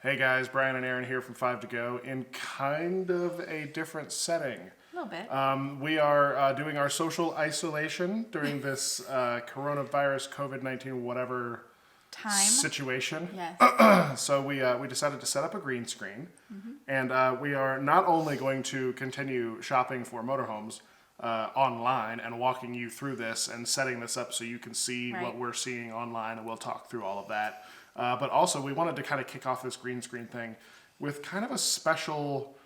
Hey guys, Brian and Erin here from 5 to Go in kind of a different setting. A little bit. We are doing our social isolation during this coronavirus, COVID-19, whatever situation. Yes. So we decided to set up a green screen, and we are not only going to continue shopping for motorhomes online and walking you through this and setting this up so you can see what we're seeing online, and we'll talk through all of that. But also, we wanted to kind of kick off this green screen thing with kind of a special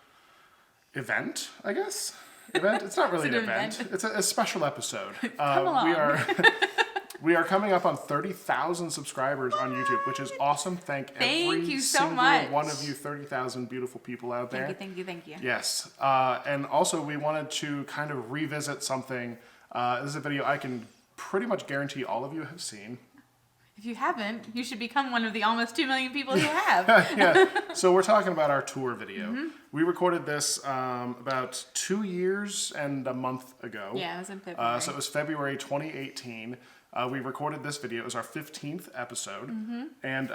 event, I guess. It's not really an event. It's a special episode. Come along. We are coming up on 30,000 subscribers on YouTube, which is awesome. Thank you so single much. one of you 30,000 beautiful people out there. Thank you. Yes. And also, we wanted to kind of revisit something. This is a video I can pretty much guarantee all of you have seen. If you haven't, you should become one of the almost 2 million people who have. Yeah. So we're talking about our tour video. We recorded this about 2 years and a month ago. Yeah, it was in February. So it was February 2018. We recorded this video. It was our 15th episode. And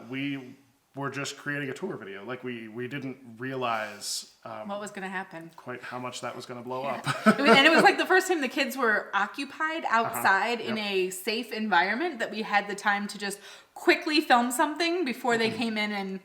we were just creating a tour video. Like, we didn't realize what was going to happen. quite how much that was going to blow up. And it was like the first time the kids were occupied outside in a safe environment that we had the time to just quickly film something before they came in and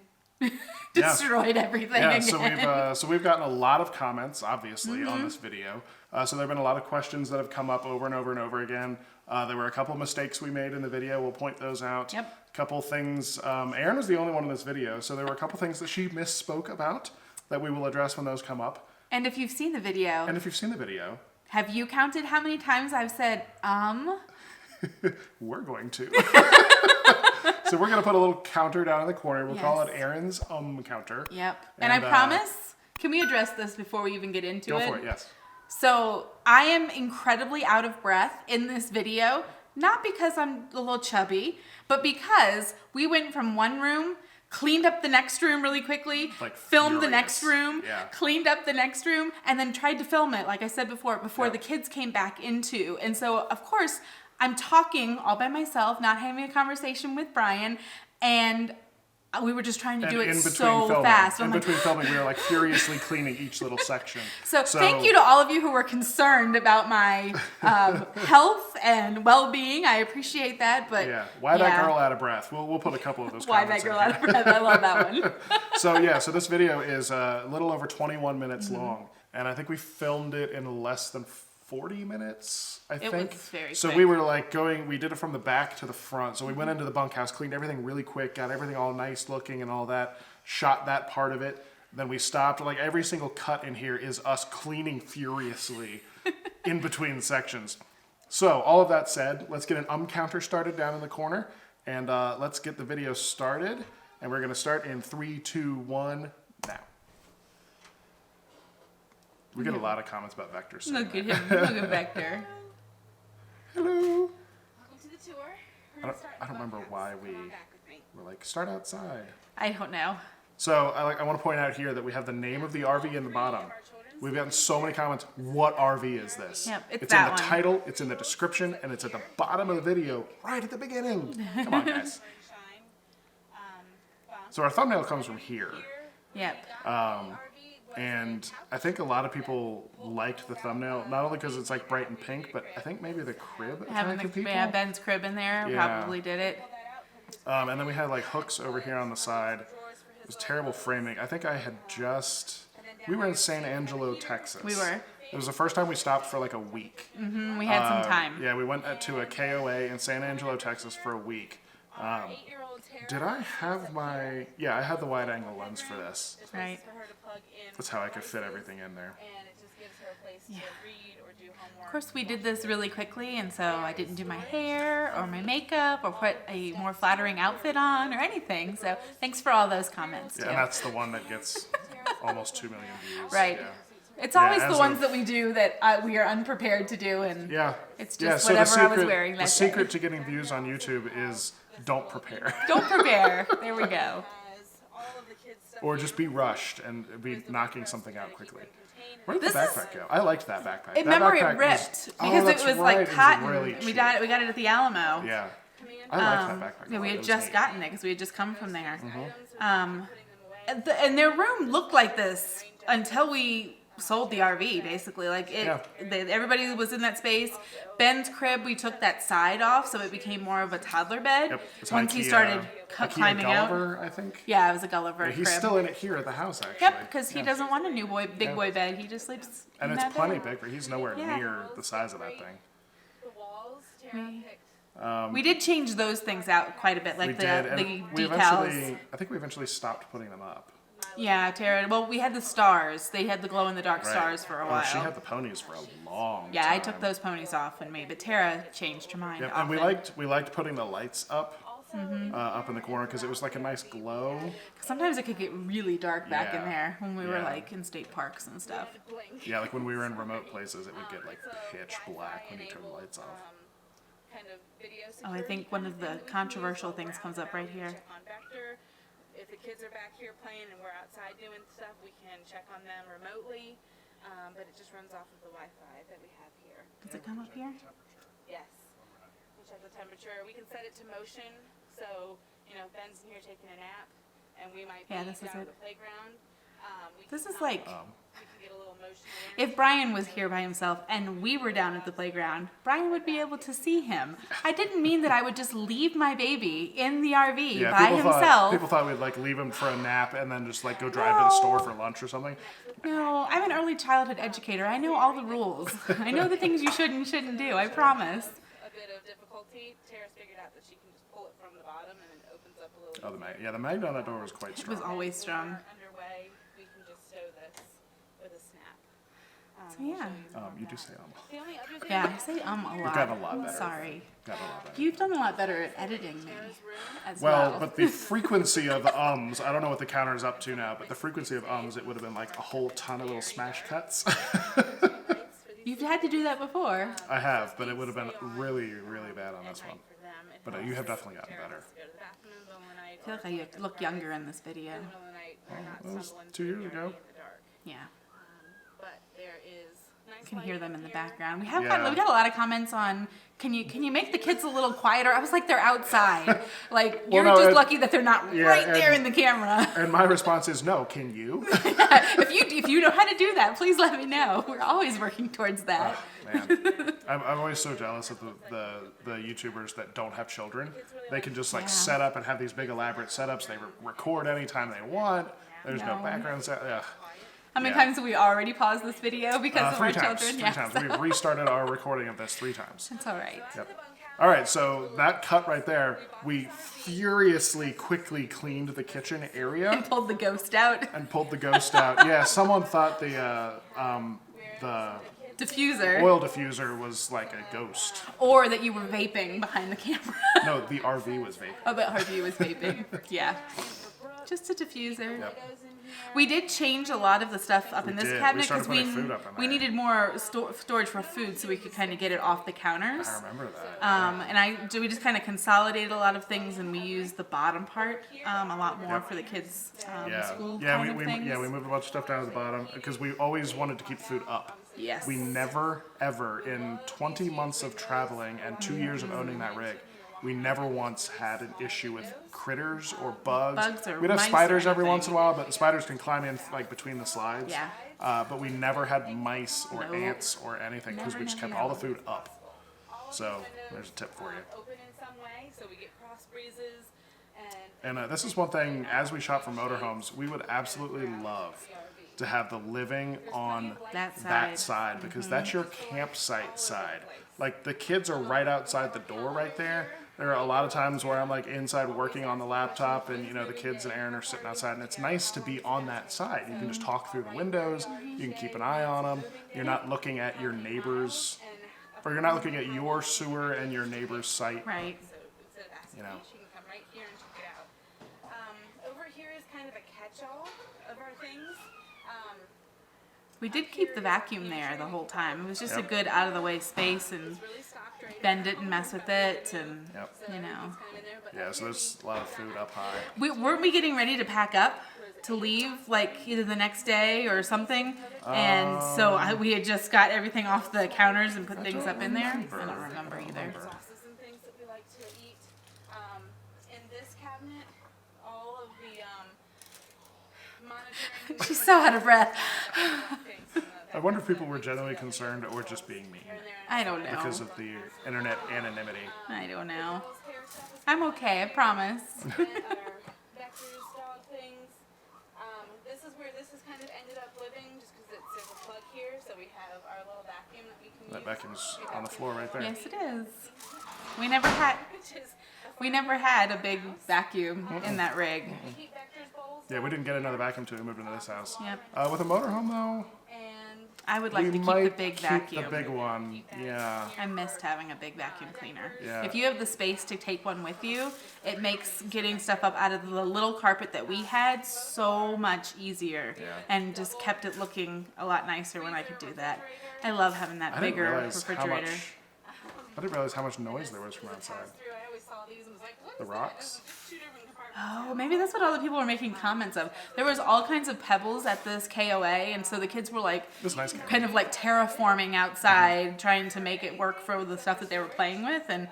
destroyed everything again. So we've gotten a lot of comments, obviously, on this video. So there have been a lot of questions that have come up over and over and over again. There were a couple of mistakes we made in the video. We'll point those out. Yep. A couple things. Erin was the only one in this video, so there were a couple things that she misspoke about that we will address when those come up. And if you've seen the video, have you counted how many times I've said, We're going to. So we're going to put a little counter down in the corner. We'll call it Erin's counter. Yep. And I promise, can we address this before we even get into it? Go for it, yes. So I am incredibly out of breath in this video, not because I'm a little chubby, but because we went from one room, cleaned up the next room really quickly, filmed the next room, cleaned up the next room, and then tried to film it, like I said before the kids came back into. And so, of course, I'm talking all by myself, not having a conversation with Brian, and we were just trying to do it so fast. In between filming, we were like furiously cleaning each little section. So thank you to all of you who were concerned about my health and well-being. I appreciate that. But why that girl out of breath? We'll put a couple of those. Why that girl out of breath? I love that one. So this video is a little over 21 minutes long, and I think we filmed it in less than 40 minutes, I think. It was very so quick. we were like we did it from the back to the front. So we went into the bunkhouse, cleaned everything really quick, got everything all nice looking and all that, shot that part of it. Then we stopped. Like, every single cut in here is us cleaning furiously in between sections. So all of that said, let's get an counter started down in the corner, and let's get the video started. And we're going to start in 3, 2, 1, now. We get a lot of comments about vectors. Look at him. Look at Vector. Hello. Welcome to the tour. I don't remember why we were like, start outside. I don't know. So I want to point out here that we have the name of the RV in the bottom. We've gotten so many comments. What RV is this? Yep, it's in that the one. Title, it's in the description, and it's at the bottom of the video, right at the beginning. Come on, guys. So our thumbnail comes from here. Yep. And I think a lot of people liked the thumbnail, not only because it's like bright and pink, but I think maybe the crib attracted people. Yeah, Ben's crib in there probably did it. And then we had like hooks over here on the side. It was terrible framing. I think I had we were in San Angelo, Texas. We were. It was the first time we stopped for like a week. We had some time. Yeah, we went to a KOA in San Angelo, Texas for a week. Did I have I had the wide angle lens for this. Right. That's how I could fit everything in there. Of course, we did this really quickly, and so I didn't do my hair or my makeup or put a more flattering outfit on or anything. So thanks for all those comments, too. And that's the one that gets almost 2 million views. Right. Yeah. It's always the ones that we do that we are unprepared to do, and it's just so whatever I was wearing that day. The secret to getting views on YouTube is don't prepare. Don't prepare. There we go. Or just be rushed and be knocking something out quickly. Where did the backpack go? I liked that backpack. Remember, it ripped because it was like cotton. Really we got it at the Alamo. Yeah. I liked that backpack. Yeah, we had just gotten it because we had just come from there. and their room looked like this until we sold the RV, basically. Like everybody was in that space. Ben's crib, we took that side off, so it became more of a toddler bed. Yep. It's Once he started climbing Gulliver, out. I think. Yeah, it was a Gulliver Yeah, he's crib. still in it here at the house, actually. Yep, because he doesn't want a big boy bed. He just sleeps. And in it's that plenty bed. big, he's nowhere near the size of that thing. The walls, Tara picked. We did change those things out quite a bit, like We the did, and we decals. I think we eventually stopped putting them up. Yeah, Tara. Well, we had the stars. They had the glow in the dark stars for a while. Oh, she had the ponies for a long Yeah, time. I took those ponies off and made, but Tara changed her mind. Yep, often. and we liked putting the lights up, up in the corner because it was like a nice glow. Sometimes it could get really dark back in Yeah. there when we were Yeah. like in state parks and stuff. Yeah, like when we were in remote places, it would get like pitch black when you turn the lights off. Kind of video Oh, I think one of the controversial things comes up right here. on Vector. If the kids are back here playing and we're outside doing stuff, we can check on them remotely. But it just runs off of the Wi-Fi that we have here. Does it come up here? Yes. We check the temperature. We can set it to motion. So, if Ben's in here taking a nap and we might be Yeah, this is down it. at the playground. This can is come, like we can get a little motion awareness. if Brian was here by himself and we were down at the playground, Brian would be able to see him. I didn't mean that I would just leave my baby in the RV Yeah, by himself. people thought we'd like leave him for a nap and then just like go drive to the store for lunch or something. No, I'm an early childhood educator. I know all the rules. I know the things you should and shouldn't do. I promise. A bit of difficulty. Tara's figured out that she can just pull it from the bottom and it opens up a little. Oh, the magnet on that door was quite It strong. was always strong. Underway, we can just stow this with a snap. So yeah. You do say The only other thing Yeah, I say a lot. We've gotten a lot better. Sorry. Got a lot better. You've done a lot better at editing me as Well, well. but the frequency of ums, I don't know what the counter is up to now, but the frequency of ums, it would have been like a whole ton of little smash cuts. You've had to do that before. I have, but it would have been really, really bad on this one. for them, it But you have definitely gotten better. helps to go to the bathroom in the middle of the night. I feel like I look younger in this video. In the middle of the night, we're not that was stumbling 2 through years the ago. RV in the dark. Yeah. But there is nice You can hear them in the here. background. We have Yeah. we got a lot of comments on can you make the kids a little quieter? I was like, they're outside. Like you're no, just it- lucky that they're not yeah, right there and- in the camera. And my response is no, can you? If you know how to do that, please let me know. We're always working towards that. Man, I'm always so jealous of the YouTubers that don't have children. They can just like Yeah. set up and have these big elaborate setups. They record anytime they want. There's no No. background set. Ugh. How many Yeah. times have we already paused this video because of Three our times. children? Three times. We've restarted our recording of this 3 times. It's all right. Yep. All right, so that cut right there, we furiously quickly cleaned the kitchen area Pulled the ghost out. and pulled the ghost out. Yeah, someone thought the Diffuser. oil diffuser was like a ghost. Or that you were vaping behind the camera. No, the RV was vaping. Oh, but Harvey was vaping. Yeah. Just a diffuser. Yep. We did change a lot of the stuff up in this did. We cabinet started because putting food up in we there. needed more storage for food so we could kind of get it off the counters. I remember that. And we just kind of consolidated a lot of things and we used the bottom part a lot more for the kids' school kind of things. we moved a bunch of stuff down to the bottom because we always wanted to keep food up. Yes. We never, ever, in 20 months of traveling and 2 years of owning that rig, we never once had an issue with critters or bugs. Bugs or We'd have mice or spiders every anything. once in a while, but the spiders can climb in like between the slides. Yeah. But we never had mice or Nope. ants or anything because we just kept all the food up. So there's a tip for you. Open in some way, so we get cross breezes and And this is one thing, as we shop for motorhomes, we would absolutely love to have the living on That side. because that's your campsite side. Like the kids are right outside the door right there. There are a lot of times where I'm like inside working on the laptop and the kids and Erin are sitting outside and it's nice to be on that side. You can just talk through the windows, you can keep an eye on them. You're not looking at your neighbor's, or you're not looking at your sewer and your neighbor's site. Right. so instead of asking You know. she can come right here and check it out. Over here is kind of a catch-all of our things. We did keep the vacuum there the whole time. It was just a Yep. good out of the way space and Really stocked right Ben didn't mess with it and Yep. you know. kind of in there, but Yeah, so there's a lot of food up high. Weren't we getting ready to pack up to leave like either the next day or something? And so we had just got everything off the counters and put things up in there. I don't remember either. sauces and things that we like to eat. In this cabinet, all of the She's so out of breath. I wonder if people were genuinely concerned or just being mean I don't know. because of the internet anonymity. I don't know. I'm okay, I promise. Becker's dog things. This is where this has kind of ended up living, just because there's a plug here, so we have our little vacuum that we can That use. vacuum's on the floor right there. Yes, it is. We never had a big vacuum in that rig. Keep Becker's bowls. Yeah, we didn't get another vacuum until we moved into this house. Yep. With a motorhome though, And I would like we to keep might the big keep vacuum. the big one. Yeah. I missed having a big vacuum cleaner. Yeah. If you have the space to take one with you, it makes getting stuff up out of the little carpet that we had so much easier, Yeah. and just kept it looking a lot nicer when I could do that. I love having that I didn't bigger realize refrigerator. I didn't realize how much noise there was from outside. I always saw these and was like, what The is rocks. that? Two different compartments. Oh, maybe that's what all the people were making comments of. There was all kinds of pebbles at this KOA, and so the kids were like, This nice game. kind of like terraforming outside, trying to make it work for the stuff that they were playing with. And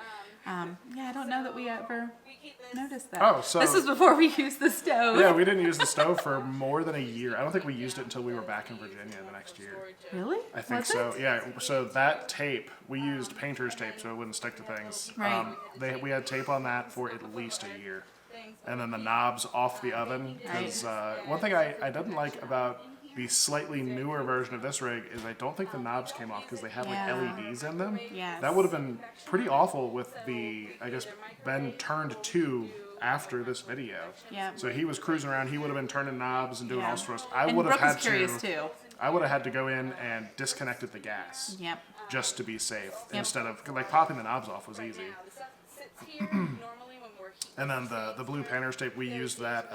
yeah, I don't know that we ever We keep this. noticed that. Oh, so- this was before we used the stove. Yeah, we didn't use the stove for more than a year. I don't think we used it until we were back in Virginia the next year. Really? I think Was so. it? Yeah. So that tape, we used painter's tape so it wouldn't stick to things. Right. We had tape on that for at least a year, and then the knobs off the oven. Because one thing I didn't like about the slightly newer version of this rig is I don't think the knobs came off because they had Yeah. like LEDs in them. Yes. That would have been pretty awful with the, I guess, Ben turned 2 after this video. Yeah. So he was cruising around. He would have been turning knobs and doing Yeah. all sorts of stuff. I And would have Brooke had was curious to. too. I would have had to go in and disconnected the gas Yep. just to be safe instead of like popping the knobs off was easy. Now, the stuff sits here normally when we're heating. And then the blue painter's tape, we used that.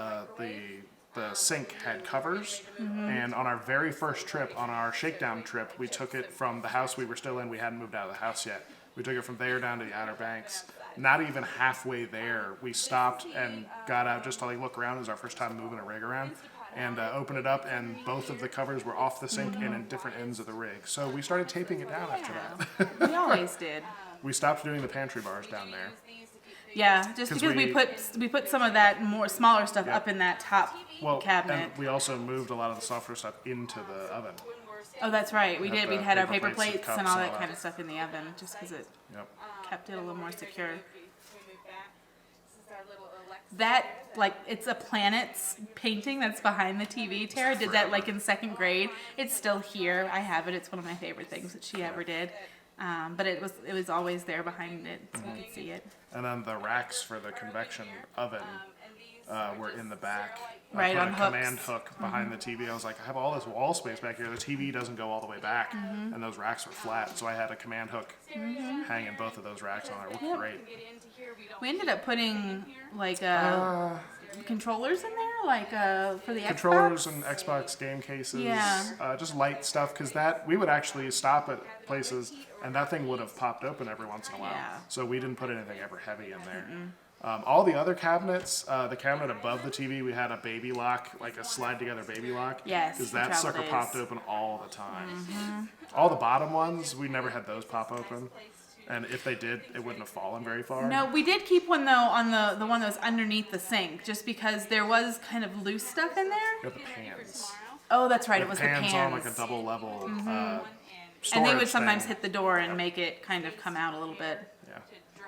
The sink had covers, and on our very first trip, on our shakedown trip, we took it from the house we were still in. We hadn't moved out of the house yet. We took it from there down to the Outer Banks. Not even halfway there, we stopped and got out just to like look around. It was our first time moving a rig around, and opened it up, and both of the covers were off the sink and in different ends of the rig. So we started taping it down after that. We always did. We stopped doing the pantry bars down there. Yeah, just 'Cause because we put some of that more smaller stuff up in that top Well, cabinet. and we also moved a lot of the softer stuff into the oven. Oh, that's right. We Had did. We the had our paper paper plates and plates cups and all and that all kind that. of stuff in the oven, just because it Yep. kept it a little more secure. We move back. This is our little Alexa. That, like, it's a planets painting that's behind the TV. Tara did that, like, in second grade. It's still here. I have it. It's one of my favorite things that she ever did. But it was always there behind it, so we could see it. And then the racks for the convection oven were in the back. Right, I put on a hooks. command hook behind the TV. I was like, I have all this wall space back here. The TV doesn't go all the way back, and those racks are flat. So I had a command hook hanging both of those racks on there. It looked great. Get into here. We don't. We ended up putting, like, controllers in there, like, for the Controllers Xbox. and Xbox game cases, Yeah. just light stuff, because that we would actually stop at places and that thing would have popped open every once in a while. Yeah. So we didn't put anything ever heavy in there. All the other cabinets, the cabinet above the TV, we had a baby lock, like a slide together baby lock. Yes, Because the that travel sucker days. popped open all the time. All the bottom ones, we never had those pop open. And if they did, it wouldn't have fallen very far. No, we did keep one though on the one that was underneath the sink, just because there was kind of loose stuff in there. You got the pans. Oh, that's right. The it was pans the pans. on like a double level and they storage would sometimes thing. hit the door and make it kind of come out a little bit. Yeah. To dry.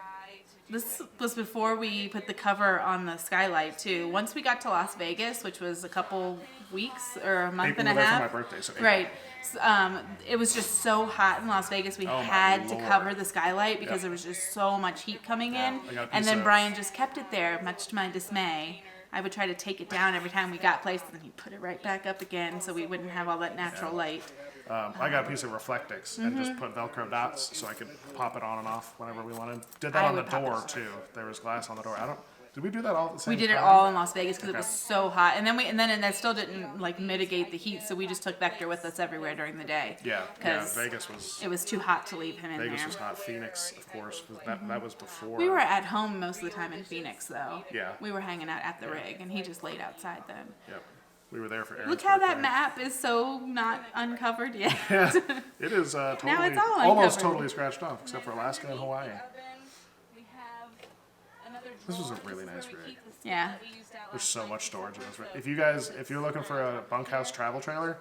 To This was before we put the cover on the skylight too. Once we got to Las Vegas, which was a couple weeks or a month April, and a we were there for half. my birthday, so April. Right. It was just so hot in Las Vegas. We Oh, my had to Lord. cover the skylight because Yep. there was just so much heat coming in. I got a And piece then of- Brian just kept it there, much to my dismay. I would try to take it down every time we got placed, and then he'd put it right back up again so we wouldn't have all that natural light. I got a piece of Reflectix and just put Velcro dots so I could pop it on and off whenever we wanted. Did that I on the would pop door it. too. There was glass on the door. Did we do that all at the same We time? did it all in Las Vegas because it Okay. was so hot, and that still didn't like mitigate the heat. So we just took Vector with us everywhere during the day. Yeah, 'Cause Vegas was It was too hot to leave him in Vegas there. was hot. Phoenix, of course, was that was before. We were at home most of the time in Phoenix, though. Yeah. We were hanging out at the rig, and he just laid outside then. Yep. We were there for Erin's Look how that birthday. map is so not uncovered yet. Yeah, it is totally, it's all almost uncovered. totally scratched off, except for Alaska and Hawaii. oven. We have another This was a drawer. really This is nice where we rig. keep the stuff Yeah. that we used out There's last so night. much storage in this rig. If you're looking for a bunkhouse travel trailer,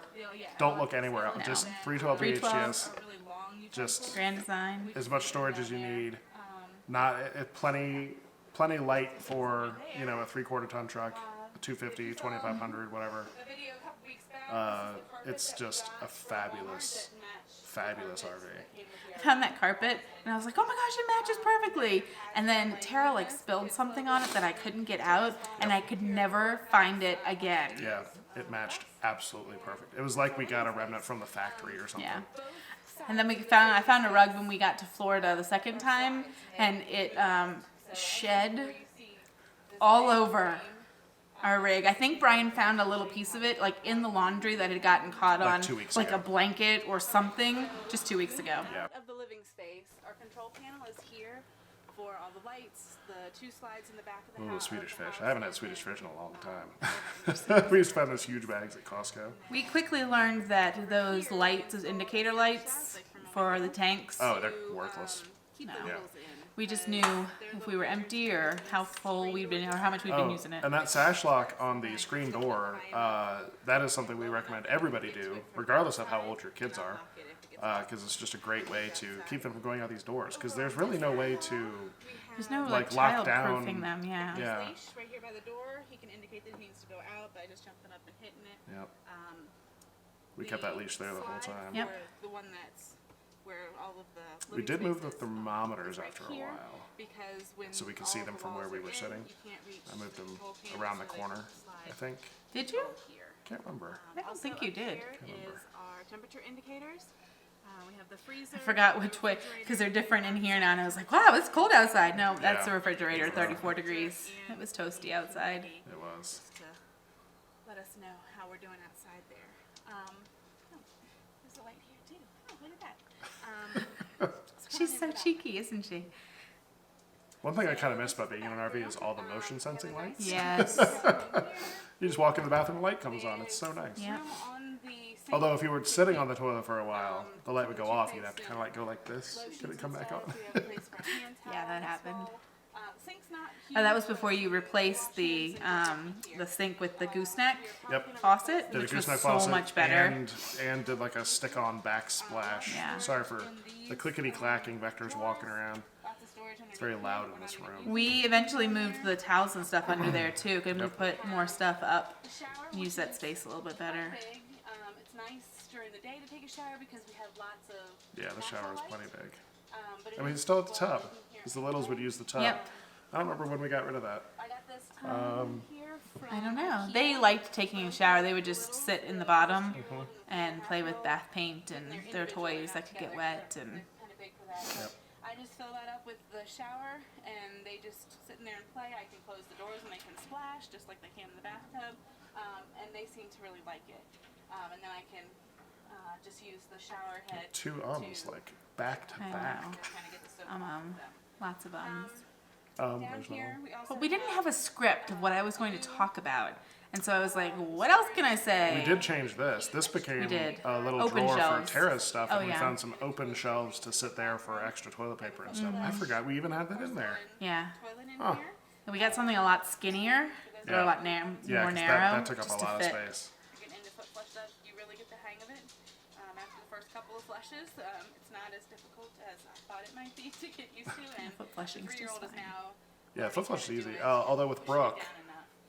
don't look anywhere else. No. Just 312 312. VHTS. A really long utility Just Grand Design. as much storage as you need. Not plenty light for a 3/4 ton truck, a 250, 2500, whatever. A video a couple weeks back. This is the carpet It's that just we a got fabulous, that matched fabulous carpets RV. that came with the I RV. found that carpet and I was like, oh my gosh, it matches perfectly. And then Tara like spilled something on it that I couldn't get out and I could never find it again. Yeah, it matched absolutely perfect. It was like we got a remnant from the factory or something. Yeah. And then I found a rug when we got to Florida the second time and it shed all over our rig. I think Brian found a little piece of it like in the laundry that had gotten caught Like on 2 weeks like ago. a blanket or something just 2 weeks ago. Yeah. Of the living space, our control panel is here for all the lights, the 2 slides in the back of the Ooh, house. Swedish fish. I haven't had Swedish fish in a long time. We used to find those huge bags at Costco. We quickly learned that those lights, those indicator lights for the tanks, Oh, they're worthless. Keep No. the Yeah. wheels in. we just knew if we were empty or how full we'd been or how much we'd been using it. And that sash lock on the screen door, that is something we recommend everybody do, regardless of how old your kids are, because it's just a great way to keep them from going out these doors. Because there's really no way to, There's no like, like lock child-proofing down- them, yeah. Yeah. Leash right here by the door. He can indicate that he needs to go out by just jumping up and hitting it. yep, Um, we kept that leash there the whole slide time. Yep. for the one that's where all of the We living did move the spaces, thermometers is right after a here, while. because when so we could see all them the from where walls we are were in, sitting. you can't reach I moved them control panels, around the so they corner, slide I think. Did you? here. Can't remember. I don't Also think you up did. Here remember. is our temperature indicators. We have the freezer. I forgot which way, because they're different in here now, and I was like, wow, it's cold outside. No, that's the Yeah. refrigerator, 34 degrees. It was toasty outside. It was. To let us know how we're doing outside there. Oh, there's a light here too. Oh, look at that. She's so cheeky, isn't she? One thing I kind of miss about being in an RV is all the motion sensing lights. Yes. You just walk in the bathroom, the light comes on. It's so nice. Yeah. On the sink, Although if you were sitting on the toilet for a while, the light would go off. You'd have to kind of like go like this. Could it come back on? we have a place for our hand Yeah, that towels, happened. so, sink's not Oh, that huge, was before you replaced the sink with the gooseneck Yep. faucet, Did a which was gooseneck so faucet much better. and did like a stick-on backsplash. Yeah. Sorry for the clickety clacking vectors walking around. lots of storage It's very loud in this room. We eventually moved the towels and stuff under there too, because we put more stuff up, The shower, use that space a little bit better. big. It's nice during the day to take a shower because we have lots of. Yeah, the shower is natural plenty light. big. But it I mean, is it's still at the well tub, in here. because the littles would use the tub. Yep. I don't remember when we got rid of that. I got this tub here from. I don't know. They liked taking a shower. They would just sit in the bottom Mm-hmm. and play with bath paint and their toys that could get wet. And They're kind of big for that. Yep. I just fill that up with the shower, and they just sit in there and play. I can close the doors and they can splash just like they can in the bathtub, and they seem to really like it. And then I can just use the shower head. Two ums, like back to I back. know. Kind of get the soap Um, off of them. lots of ums. Down There's no. here, we also But we didn't have a script of what I was going to talk about. And so I was like, what else can I say? We did change this. This became did. a little Open drawer shelves. for Tara's stuff, Oh, and we yeah. found some open shelves to sit there for extra toilet paper and stuff. I forgot we even had that in there. Yeah. toilet in Huh. here. And we got something a lot skinnier, or Yeah. a lot Yeah, more 'cause narrow. that took up just a to lot of fit. space. You get into foot flush stuff, you really get the hang of it. After the first couple of flushes, it's not as difficult as I thought it might be to get used to. And Foot flushing's the just 3-year-old is fine. now Yeah, foot flush is learning how to easy. do it. Although with Brooke,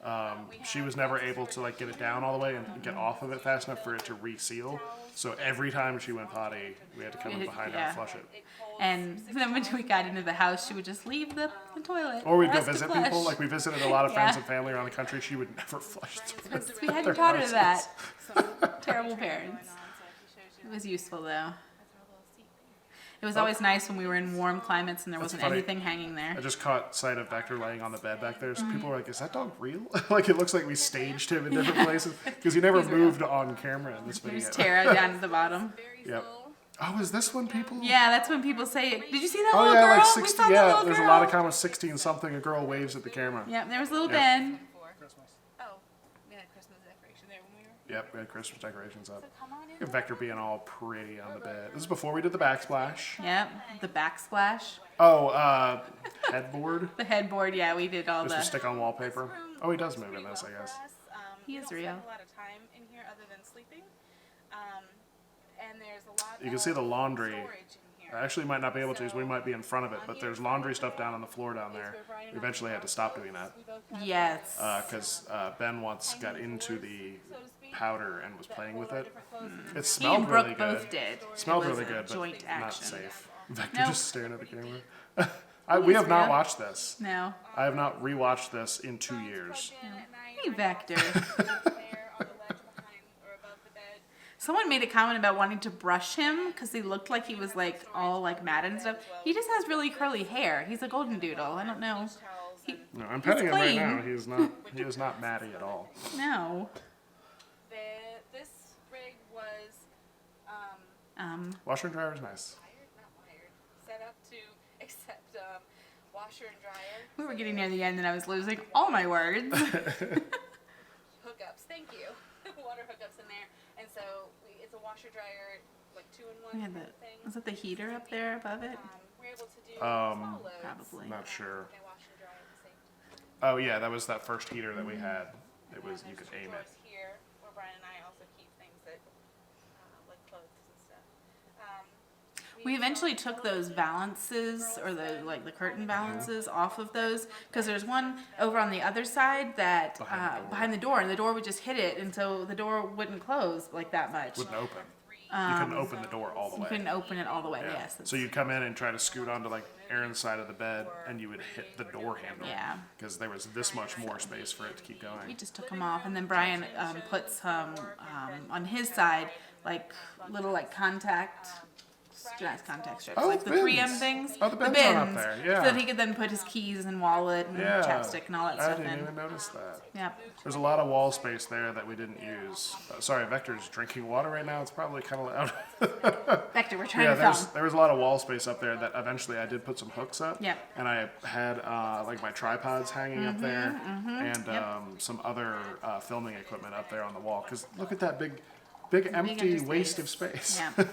Down enough. she was never able to like get it down all the way and get off of it fast enough for it to reseal. So every time she went potty, we had to come up behind her Yeah. and flush it. It holds And then when we got into the house, she would just leave the toilet. Or we'd for go us to visit flush. people. Like we visited a lot of friends Yeah. and family around the country. She would never flush through Because we their hadn't taught her houses. that. some Terrible going parents. on, so he shows you It was useful though. that's our little seat there. It was always nice when we were in warm climates and there wasn't funny. anything hanging there. I just caught sight of Vector laying on the bed back there. So people were like, "Is that dog real?" Like it looks like we staged him in different places because he never He's real. moved on camera in this video. There's Tara down at the bottom. Very Yep. slow. Oh, is this one people? Yeah, that's when people say it. Did you see that Oh little yeah, girl? like We 60. saw the Yeah, little there's girl. a lot of comments. 16 something. A girl waves at the camera. Yeah, there was little Yep. Ben. Oh, we had Christmas decoration there when we were. Yep, we had Christmas decorations up. So come on in. Look at Vector being all pretty on the bed. This is before we did the backsplash. Yep, the backsplash. Oh, headboard. The headboard, yeah, we did all Just to the. stick on wallpaper. This room Oh, he does works move in pretty this, well I guess. for us. He We is don't real. spend a lot of time in here other than sleeping. And there's a lot You can see the laundry. storage in here. I actually might not be able to because we might be in front of it, but there's laundry stuff down on the floor down there. We eventually had to stop doing that We both have Yes. because Ben once got into the so to speak, powder and was that playing hold with our it. different clothes in It He and smelled Brooke really both good. did. Smelled It was really a good, but joint not action. safe. Vector Nope. just staring at the camera. We have not watched this. No. I have not rewatched this in 2 years. plugged in at night. Hey, Vector. There on the ledge behind or above the bed. Someone made a comment about wanting to brush him because he looked like he was like all like mad and stuff. He just has really curly hair. He's a golden doodle. I don't know. Towels He, and No, I'm petting him right clean. now. He is not. He is not Maddie at all. no. this rig was Washer and dryer is nice. set up to accept washer and dryer We were getting near the end and I was losing all my words. hookups. Thank you. Water hookups in there, and so it's a washer dryer, like 2-in-1 We kind had of thing. was it the heater up there above it? We're able to do small loads. Probably. Not sure. They wash and dry at the same time. Oh yeah, that was that first heater that we had. It was you could aim it. Drawers here, where Brian and I also keep things that like clothes and stuff. We eventually took those valances or the curtain valances off of those because there's one over on the other side that behind the door and the door would just hit it and so the door wouldn't close like that much. Wouldn't open. You couldn't open the door all the You way. couldn't open it all the way. Yeah. Yes. So you'd come in and try to scoot onto like Erin's side of the bed, and you would hit the door handle. Yeah. Because there was this much more space for it to keep We going. just took them off and then Brian put some on his side like little like contact. Not contact strips, Oh, like the bins. 3M things. Oh, the bins are up there, yeah. So that he could then put his keys and wallet and Yeah. chapstick and all that I stuff didn't in. even notice that. Yep. There's a lot of wall space there that we didn't use. Sorry, Vector's drinking water right now. It's probably kind of loud. Vector, we're trying Yeah, to film. there was a lot of wall space up there that eventually I did put some hooks up. Yep. And I had like my tripods hanging up there and some other filming equipment up there on the wall. Because look at that big empty empty waste space. of space. Yeah.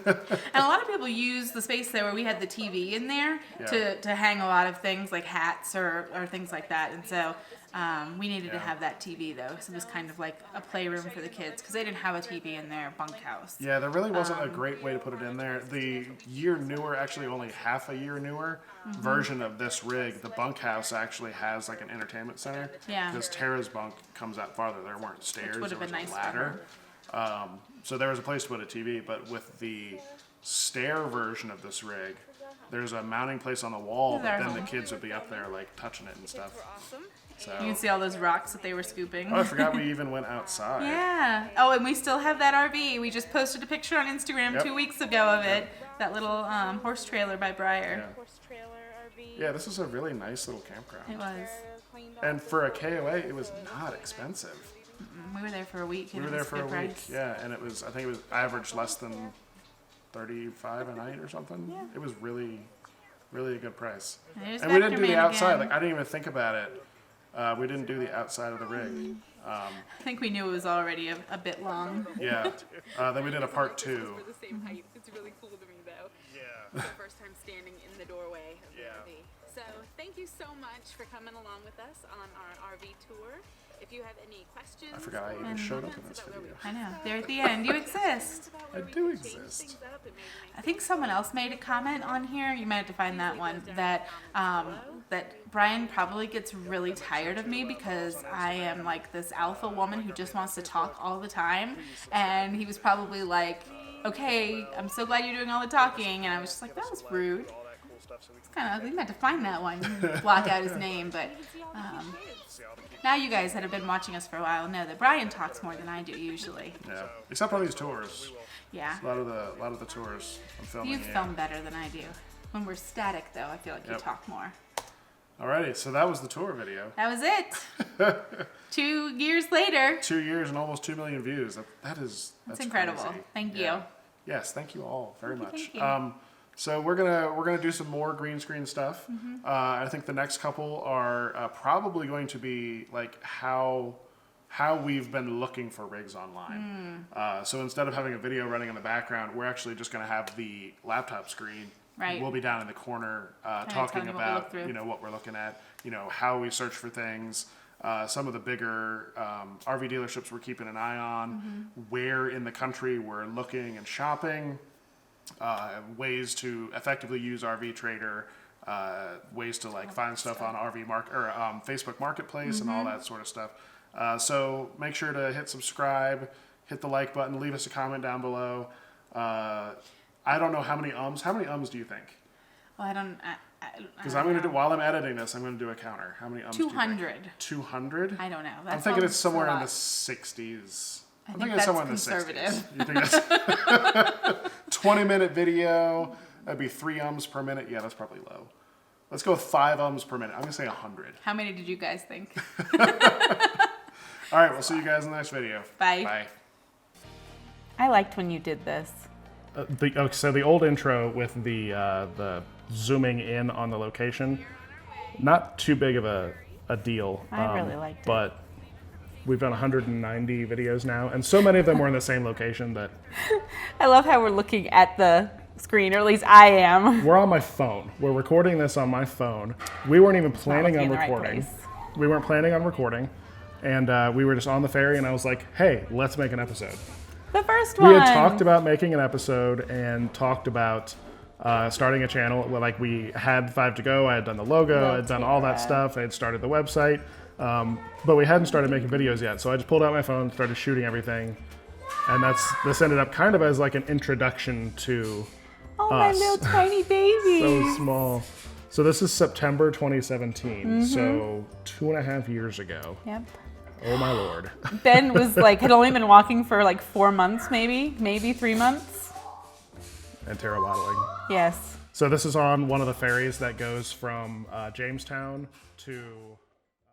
And a lot of people use the space there where we had the TV in there to hang a lot of things like hats or things like that. And so we needed to have that TV though. So it was kind of like a playroom for the kids because they didn't have a TV in their bunkhouse. Yeah, there really wasn't a great way to put it in there. The year newer, actually only half a year newer version of this rig, the bunkhouse actually has like an entertainment center. Yeah. Because Tara's bunk comes out farther. There weren't stairs. would There have was been a nice to ladder. So there was a place to put a TV, but with the stair version of this rig, there's a mounting place on the wall, but then the kids would be up there like touching it and stuff. Awesome. So, You can see all those rocks that they were scooping. oh, I forgot we even went outside. Yeah. Oh, and we still have that RV. We just posted a picture on Instagram Yep. 2 weeks ago of it. That little horse trailer by Briar. Yeah. Horse trailer RV. Yeah, this is a really nice little campground. It was. Cleaned And for a KOA, it was not expensive. We were there for a week. We And were it there was for a good week, price. yeah, and I think it was average less than 35 a night or something. Yeah. It was really a good price. There's And we didn't Vector do the Man outside. again. Like I didn't even think about it. We didn't do the outside of the rig. I think we knew it was already a bit long. Yeah. Then we did a part 2. We're the same height. It's really cool to me though. Yeah. The first time standing in the doorway of the RV. So thank you so much for coming along with us on our RV tour. If you have any questions, I forgot I even showed up in this video. I know. There at the end. You exist. I do exist. I think someone else made a comment on here. You might have to find that one. That that Brian probably gets really tired of me because I am like this alpha woman who just wants to talk all the time. And he was probably like, "Okay, I'm so glad you're doing all the talking." And I was just like, "That was rude." It's kind of. We might have to find that one. Block out his name, but. Now you guys that have been watching us for a while know that Brian talks more than I do usually. Yeah. Except on these tours. Yeah. A lot of the tours I'm filming. You film better than I do. When we're static though, I feel like you Yep. talk more. Alrighty, so that was the tour video. That was it. 2 years later. 2 years and almost 2 million views. That's It's incredible. crazy. Thank Yeah. you. Yes, thank you all very much. Thank you. So we're gonna do some more green screen stuff. I think the next couple are probably going to be like how we've been looking for rigs online. So instead of having a video running in the background, we're actually just gonna have the laptop screen Right. we'll be down in the corner telling talking you what we look about, through. you know, what we're looking at, you know, how we search for things. Some of the bigger RV dealerships we're keeping an eye on, where in the country we're looking and shopping, ways to effectively use RV Trader, ways to like find stuff on Facebook Marketplace and all that sort of stuff. So make sure to hit subscribe, hit the like button, leave us a comment down below. I don't know how many ums. How many ums do you think? Well, I don't. Because I'm gonna do while I'm editing this, I'm gonna do a counter. How many ums? 200. 200. I don't know. I'm thinking it's somewhere in the 60s. I'm thinking it's that's somewhere in the conservative. 60s. You think that's 20-minute video? That'd be 3 ums per minute. Yeah, that's probably low. Let's go with 5 ums per minute. I'm gonna say 100. How many did you guys think? All right, we'll see you guys in the next video. Bye. Bye. I liked when you did this. So the old intro with the zooming in on the location, not too big of a deal. I really liked it. But we've done 190 videos now, and so many of them were in the same location that I love how we're looking at the screen, or at least I am. we're on my phone. We're recording this on my phone. We weren't even planning on looking in the right recording. place. We weren't planning on recording, and we were just on the ferry, and I was like, hey, let's make an episode. The first one. We had talked about making an episode and talked about starting a channel. Well, like we had 5 to go. I had done the logo. I had done all that stuff. I had started the website, but we hadn't started making videos yet. So I just pulled out my phone, started shooting everything, and this ended up kind of as like an introduction to Oh, my us. little tiny baby. So small. So this is September 2017. So 2.5 years ago. Yep. Oh my Lord. Ben was like, had only been walking for like 4 months, maybe 3 months. And Tara waddling. Yes. So this is on one of the ferries that goes from Jamestown to